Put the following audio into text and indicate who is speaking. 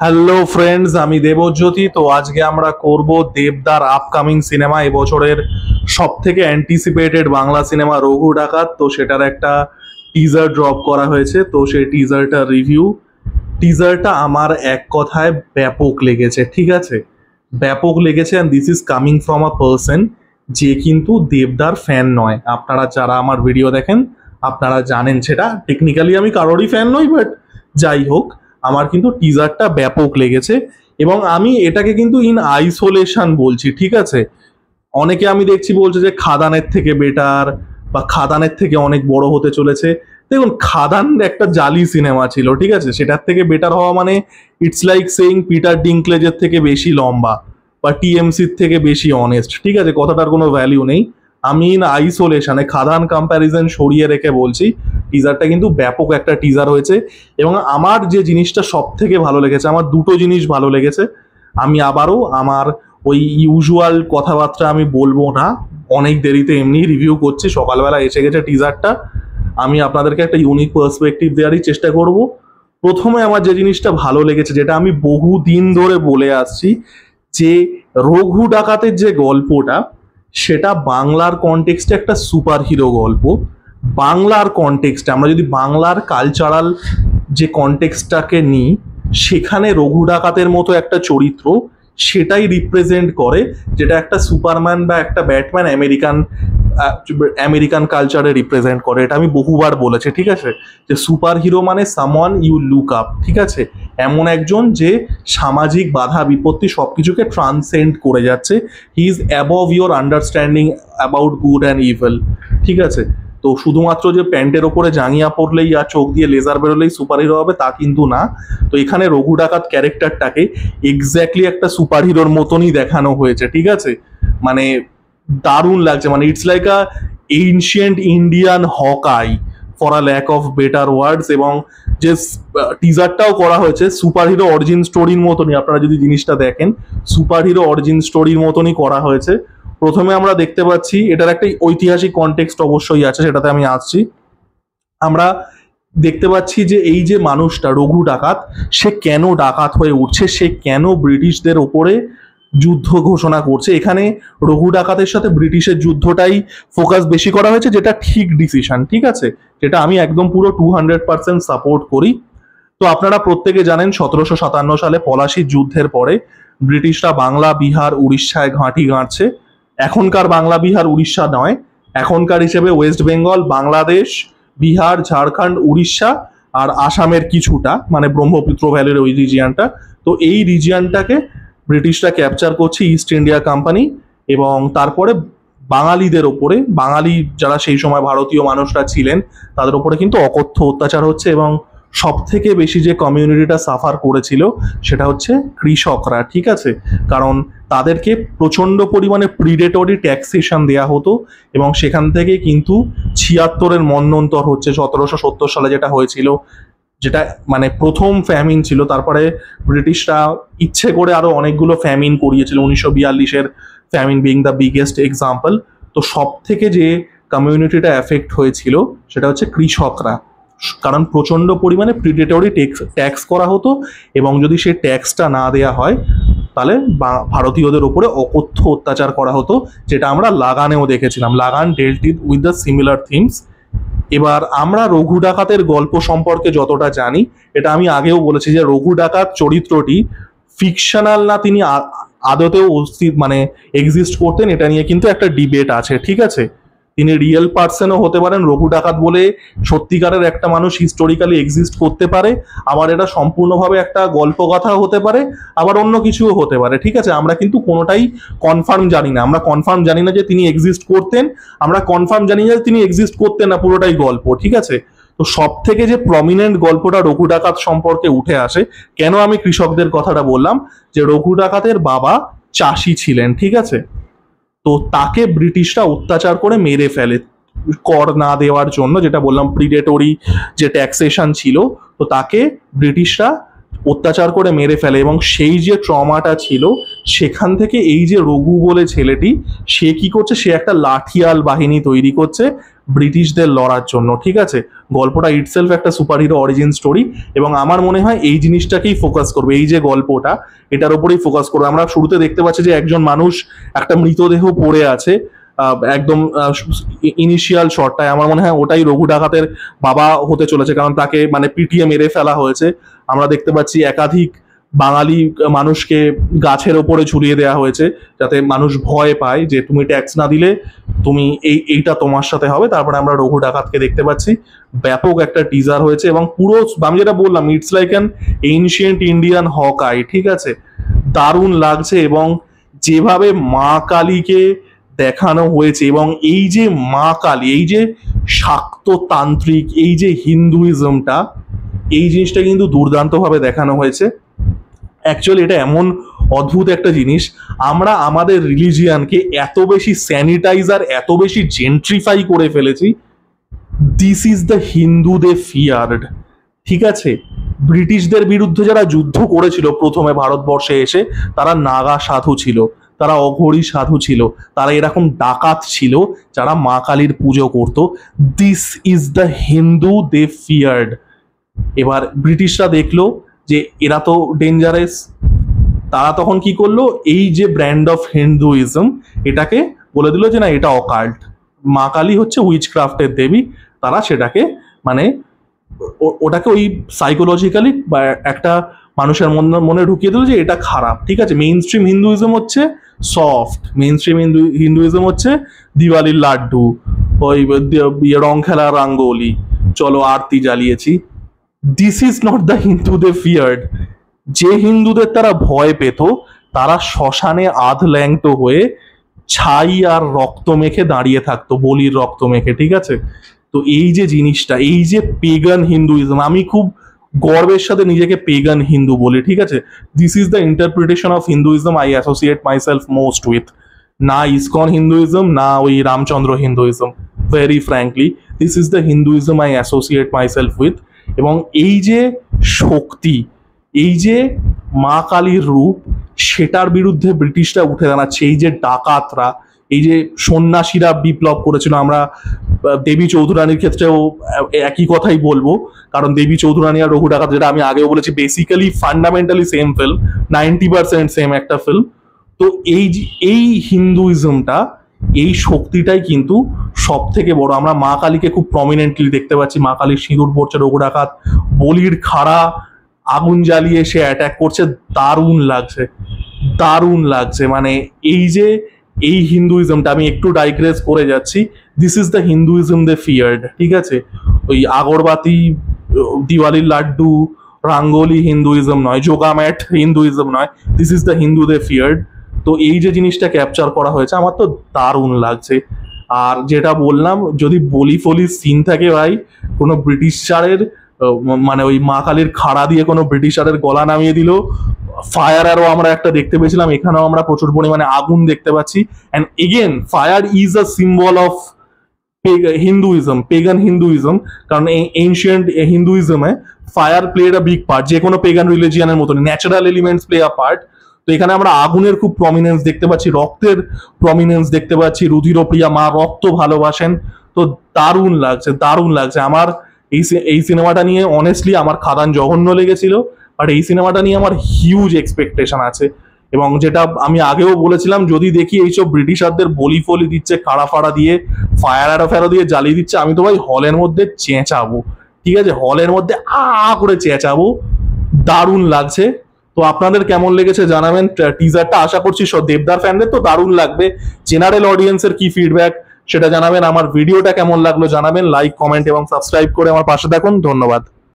Speaker 1: Hello friends, আমি দেবজ্যোতি। তো আজকে আমরা করব দেবদার আপকামিং সিনেমা, এবছরের সব থেকে অ্যান্টিসিপেটেড বাংলা সিনেমা রঘু ডাকাত। তো সেটার একটা টিজার ড্রপ করা হয়েছে, তো সেই টিজারটা রিভিউ। টিজারটা আমার এক কথায় ব্যাপক লেগেছে, ঠিক আছে? ব্যাপক লেগেছে, and this is coming from a person যে কিন্তু দেবদার ফ্যান নয়। আপনারা যারা আমার ভিডিও দেখেন আপনারা জানেন সেটা। টেকনিক্যালি আমি কারোরই ফ্যান নই, বাট যাই হোক, আমার কিন্তু টিজারটা ব্যাপক লেগেছে এবং আমি এটাকে কিন্তু ইন আইসোলেশন বলছি, ঠিক আছে? অনেকে আমি দেখছি বলছে যে খাদানের থেকে বেটার বা খাদানের থেকে অনেক বড় হতে চলেছে। দেখুন, খাদান একটা জালি সিনেমা ছিল, ঠিক আছে? সেটার থেকে বেটার হওয়া মানে ইটস লাইক সেইং পিটার ডিঙ্কলেজের থেকে বেশি লম্বা বা টিএমসির থেকে বেশি অনেস্ট, ঠিক আছে? কথাটার কোনো ভ্যালিউ নেই। আমি ইন আইসোলেশনে খাদান কম্প্যারিজন সরিয়ে রেখে বলছি, টিজারটা কিন্তু ব্যাপক একটা টিজার হয়েছে। এবং আমার যে জিনিসটা সব থেকে ভালো লেগেছে, আমার দুটো জিনিস ভালো লেগেছে। আমি আবারও আমার ওই ইউজুয়াল কথাবার্তা আমি বলবো না, অনেক দেরিতে এমনি রিভিউ করছি, সকালবেলা এসে গেছে টিজারটা। আমি আপনাদেরকে একটা ইউনিক পার্সপেক্টিভ দেওয়ারই চেষ্টা করব। প্রথমে আমার যে জিনিসটা ভালো লেগেছে, যেটা আমি বহুদিন ধরে বলে আসছি, যে রঘু ডাকাতের যে গল্পটা, সেটা বাংলার কনটেক্সটে একটা সুপার হিরো গল্প। বাংলার কনটেক্সটে আমরা যদি বাংলার কালচারাল যে কনটেক্সটটাকে নিই, সেখানে রঘু ডাকাতের মতো একটা চরিত্র সেটাই রিপ্রেজেন্ট করে, যেটা একটা সুপারম্যান বা একটা ব্যাটম্যান আমেরিকান কালচারে রিপ্রেজেন্ট করে। এটা আমি বহুবার বলেছি, ঠিক আছে? যে সুপার হিরো মানে সামওয়ান ইউ লুক আপ, ঠিক আছে? এমন একজন যে সামাজিক বাধা বিপত্তি সবকিছুকে ট্রান্সেন্ড করে যাচ্ছে। He is above your understanding about good and evil, ঠিক আছে? তো শুধুমাত্র যে প্যান্টের ওপরে জাঙ্গিয়া পরলেই আর চোখ দিয়ে লেজার বেরোলেই সুপার হিরো হবে তা কিন্তু না। তো এখানে রঘু ডাকাত ক্যারেক্টারটাকে এক্স্যাক্টলি একটা সুপার হিরোর মতনই দেখানো হয়েছে, ঠিক আছে? মানে দারুণ লাগছে, মানে it's like a ancient Indian Hawkeye for a lack of better words. এবং যে টিজারটাও করা হয়েছে সুপার হিরো অরিজিন স্টোরির মতনই, আপনারা যদি জিনিসটা দেখেন সুপার হিরো অরিজিন স্টোরির মতনই করা হয়েছে। প্রথমে আমরা দেখতে পাচ্ছি, এটার একটা ঐতিহাসিক কনটেক্সট অবশ্যই আছে, সেটাতে আমি আসছি। আমরা দেখতে পাচ্ছি যে এই যে মানুষটা রঘু ডাকাত, সে কেন ডাকাত হয়ে উঠছে, সে কেন ব্রিটিশদের ওপরে যুদ্ধ ঘোষণা করছে। এখানে রঘু ডাকাতের সাথে ব্রিটিশের যুদ্ধটাই ফোকাস বেশি করা হয়েছে, যেটা ঠিক ডিসিশন, ঠিক আছে? যেটা আমি একদম পুরো 200% সাপোর্ট করি। তো আপনারা প্রত্যেকে জানেন 1757 সালে পলাশির যুদ্ধের পরে ব্রিটিশরা বাংলা, বিহার, উড়িষ্যায় ঘাঁটি গাঁড়ছে। এখনকার বাংলা, বিহার, উড়িষ্যা নয়, এখনকার হিসেবে ওয়েস্ট বেঙ্গল, বাংলাদেশ, বিহার, ঝাড়খণ্ড, উড়িষ্যা আর আসামের কিছুটা, মানে ব্রহ্মপুত্র ভ্যালির ওই রিজিয়ানটা। তো এই রিজিয়ানটাকে ব্রিটিশরা ক্যাপচার করছে, ইস্ট ইন্ডিয়া কোম্পানি। এবং তারপরে বাঙালিদের ওপরে, বাঙালি যারা সেই সময় ভারতীয় মানুষরা ছিলেন, তাদের ওপরে কিন্তু অকথ্য অত্যাচার হচ্ছে। এবং সব থেকে বেশি যে কমিউনিটিটা সাফার করেছিল সেটা হচ্ছে কৃষকরা, ঠিক আছে? কারণ তাদেরকে প্রচন্ড পরিমাণে প্রিডেটরি ট্যাক্সেশন দেওয়া হতো এবং সেখান থেকে কিন্তু 76-এর মন্বন্তর হচ্ছে 1770 সালে যেটা হয়েছিল, যেটা মানে প্রথম ফ্যামিন ছিল। তারপরে ব্রিটিশরা ইচ্ছে করে আরো অনেকগুলো ফ্যামিন করিয়েছিল, 1942-এর famine being the biggest example. তো সব থেকে যে কমিউনিটিটা এফেক্ট হয়েছিল সেটা হচ্ছে কৃষকরা, কারণ প্রচন্ড পরিমাণে প্রিডেটরি ট্যাক্স করা হতো এবং যদি সেই ট্যাক্সটা না দেয়া হয় তাহলে ভারতীয়দের উপরে অকথ্য অত্যাচার করা হতো, যেটা আমরা লাগানেও দেখেছিলাম। লাগান ডেল্ট উইথ দ্য সিমিলার থিমস। এবার আমরা রঘু ডাকাতের গল্প সম্পর্কে যতটা জানি, এটা আমি আগেও বলেছি যে রঘু ডাকাত চরিত্রটি ফিকশনাল না, তিনি আদতেও মানে এক্সিস্ট করতেন, এটা নিয়ে কিন্তু একটা ডিবেট আছে, ঠিক আছে? তিনি রিয়েল পার্সনও হতে পারেন, রঘু ডাকাত বলে সত্যিকারের একটা মানুষ হিস্টোরিক্যালি এক্সিস্ট করতে পারে, আবার এটা সম্পূর্ণভাবে একটা গল্পকথাও হতে পারে, আবার অন্য কিছুও হতে পারে, ঠিক আছে? আমরা কিন্তু কোনোটাই কনফার্ম জানি না। আমরা কনফার্ম জানি না যে তিনি এক্সিস্ট করতেন, আমরা কনফার্ম জানি না যে তিনি এক্সিস্ট করতেন না, পুরোটাই গল্প, ঠিক আছে? তো সব থেকে যে প্রমিনেন্ট গল্পটা রঘু ডাকাত সম্পর্কে উঠে আসে, কেন আমি কৃষকদের কথাটা বললাম, যে রঘু ডাকাতের বাবা চাষি ছিলেন, ঠিক আছে? তো তাকে ব্রিটিশরা অত্যাচার করে মেরে ফেলে কর না দেওয়ার জন্য, যেটা বললাম প্রিডেটরি যে ট্যাক্সেশন ছিল। তো তাকে ব্রিটিশরা অত্যাচার করে মেরে ফেলে এবং সেই যে ট্রমাটা ছিল, সেখান থেকে এই যে রঘু বলে ছেলেটি, সে কি করছে, সে একটা লাঠিয়াল বাহিনী তৈরি করছে ব্রিটিশদের লড়ার জন্য, ঠিক আছে। গল্পটা ইটসেলফ একটা সুপার হিরো অরিজিন স্টোরি, এবং আমার মনে হয় এই জিনিসটাকেই ফোকাস করবে, এই যে গল্পটা এটার উপরেই ফোকাস করবে। আমরা শুরুতে দেখতে পাচ্ছি যে একজন মানুষ একটা মৃতদেহ পড়ে আছে, একদম ইনিশিয়াল শটটায় আমার মনে হয় ওটাই রঘু ডাকাতের বাবা হতে চলেছে, কারণ তাকে মানে পিটিয়ে মেরে ফেলা হয়েছে। আমরা দেখতে পাচ্ছি একাধিক বাঙালি মানুষকে গাছের ওপরে ঝুলিয়ে দেওয়া হয়েছে, যাতে মানুষ ভয় পায় যে তুমি ট্যাক্স না দিলে তুমি এইটা তোমার সাথে হবে। তারপরে আমরা রঘু ডাকাতকে দেখতে পাচ্ছি, ব্যাপক একটা টিজার হয়েছে, এবং পুরো আমি যেটা বললাম it's like an ancient Indian Hawkeye, ঠিক আছে। দারুণ লাগছে, এবং যেভাবে মা কালীকে দেখানো হয়েছে, এবং এই যে মা কালী, এই যে শাক্ততান্ত্রিক, এই যে হিন্দুইজমটা, এই জিনিসটা কিন্তু দুর্দান্তভাবে দেখানো হয়েছে। অ্যাকচুয়ালি এটা এমন অদ্ভুত একটা জিনিস, আমরা আমাদের রিলিজিয়ানকে এত বেশি স্যানিটাইজার, এত বেশি জেন্ট্রিফাই করে ফেলেছি। This is the Hindu they feared, ঠিক আছে। ব্রিটিশদের বিরুদ্ধে যারা যুদ্ধ করেছিল প্রথমে ভারতবর্ষে এসে, তারা নাগা সাধু ছিল, তারা অঘোরী সাধু ছিল, তারা এরকম ডাকাত ছিল যারা মা কালীর পুজো করত। This is the Hindu they feared. এবার ব্রিটিশরা দেখলো যে এরা তো ডেঞ্জারাস, তারা তখন কি করলো, এই যে ব্র্যান্ড অফ হিন্দুইজম এটাকে বলে দিল যে না এটা অকাল্ট, মা কালী হচ্ছে উইচক্রাফটের দেবী। তারা সেটাকে মানে ওটাকে ওই সাইকোলজিক্যালি বা একটা মানুষের মনে ঢুকিয়ে দিল যে এটা খারাপ, ঠিক আছে। মেইন স্ট্রিম হিন্দুইজম হচ্ছে সফট, মেইন স্ট্রিম হিন্দুইজম হচ্ছে দিওয়ালির লাড্ডু, ওই রং খেলা রাঙ্গোলি, চলো আরতি জ্বালিয়েছি। This is not the Hindu they feared. যে হিন্দুদের তারা ভয় পেত, তারা শ্মশানে আধ ল্যাংট হয়ে ছাই আর রক্ত মেখে দাঁড়িয়ে থাকতো, বলির রক্ত মেখে, ঠিক আছে। তো এই যে জিনিসটা, এই যে পেগান হিন্দুইজম, আমি খুব গর্বের সাথে নিজেকে পেগান হিন্দু বলি, ঠিক আছে। This is the interpretation of Hinduism I associate myself most with. না ইসকন হিন্দুইজম, না ওই Ramchandra Hinduism, very frankly this is the Hinduism I associate myself with. এবং এই যে শক্তি, এই যে মা কালীর রূপ, সেটার বিরুদ্ধে ব্রিটিশরা উঠে দাঁড়াচ্ছে। এই যে ডাকাতরা, এই যে সন্ন্যাসীরা বিপ্লব করেছিল, আমরা দেবী চৌধুরানীর ক্ষেত্রেও একই কথাই বলবো, কারণ দেবী চৌধুরানী আর রঘু ডাকাত, যেটা আমি আগেও বলেছি, basically fundamentally same film, 90% same একটা ফিল্ম। তো এই হিন্দুইজমটা, এই শক্তিটাই কিন্তু সব থেকে বড়। আমরা মা কালীকে খুব প্রমিনেন্টলি দেখতে পাচ্ছি, মা কালীর সিঁদুর পড়ছে, রঘু ডাকাত বলির খাড়া আগুন জ্বালিয়ে সে অ্যাটাক করছে, দারুণ লাগছে, দারুণ লাগছে। মানে এই হিন্দুইজমটা, আমি একটু ডাইগ্রেস করে যাচ্ছি, this is the Hinduism they feared, ঠিক আছে। ওই আগরবাতি, দিওয়ালির লাড্ডু, রাঙ্গোলি হিন্দুইজম নয়, যোগা ম্যাট হিন্দুইজম নয়, this is the Hindu they feared. তো এই যে জিনিসটা ক্যাপচার করা হয়েছে, আমার তো দারুণ লাগছে। আর যেটা বললাম, যদি বলি ফলি সিন থাকে ভাই, কোনো ব্রিটিশারের মানে ওই মা কালীর খাড়া দিয়ে কোনো ব্রিটিশারের গলা নামিয়ে দিল। ফায়ার আরও আমরা একটা দেখতে পেয়েছিলাম, এখানেও আমরা প্রচুর পরিমাণে আগুন দেখতে পাচ্ছি। And again fire is a symbol of Hinduism, pagan Hinduism, কারণ এই এনশিয়েন্ট হিন্দুইজমে fire played a big part, যে কোনো পেগান রিলিজিয়ানের মতন natural elements play a part. তো এখানে আমরা আগুনের খুব প্রমিনেন্স দেখতে পাচ্ছি, রক্তের প্রমিনেন্স দেখতে পাচ্ছি, রুধিরপ্রিয়া মা রক্ত ভালোবাসেন। তো দারুণ লাগছে, দারুণ লাগছে। আমার এই সিনেমাটা নিয়ে অনেস্টলি আমার খাদান জঘন্য লেগেছিল, বাট এই সিনেমাটা নিয়ে আমার হিউজ এক্সপেকটেশন আছে। এবং যেটা আমি আগেও বলেছিলাম, যদি দেখি এইসব ব্রিটিশারদের বলি ফলি দিচ্ছে, খাড়া ফাড়া দিয়ে, ফায়ার ফেরো দিয়ে জ্বালিয়ে দিচ্ছে, আমি তো ভাই হলের মধ্যে চেঁচাবো, ঠিক আছে, হলের মধ্যে করে চেঁচাবো। দারুণ লাগছে। তো আপনাদের কেমন লেগেছে জানাবেন। টিজারটা আশা করছি দেবদার ফ্যানদের তো দারুণ লাগবে। জেনারেল অডিয়েন্সের কি ফিডব্যাক সেটা জানাবেন। আমার ভিডিওটা কেমন লাগলো জানাবেন। লাইক, কমেন্ট এবং সাবস্ক্রাইব করে আমার পাশে থাকুন। ধন্যবাদ।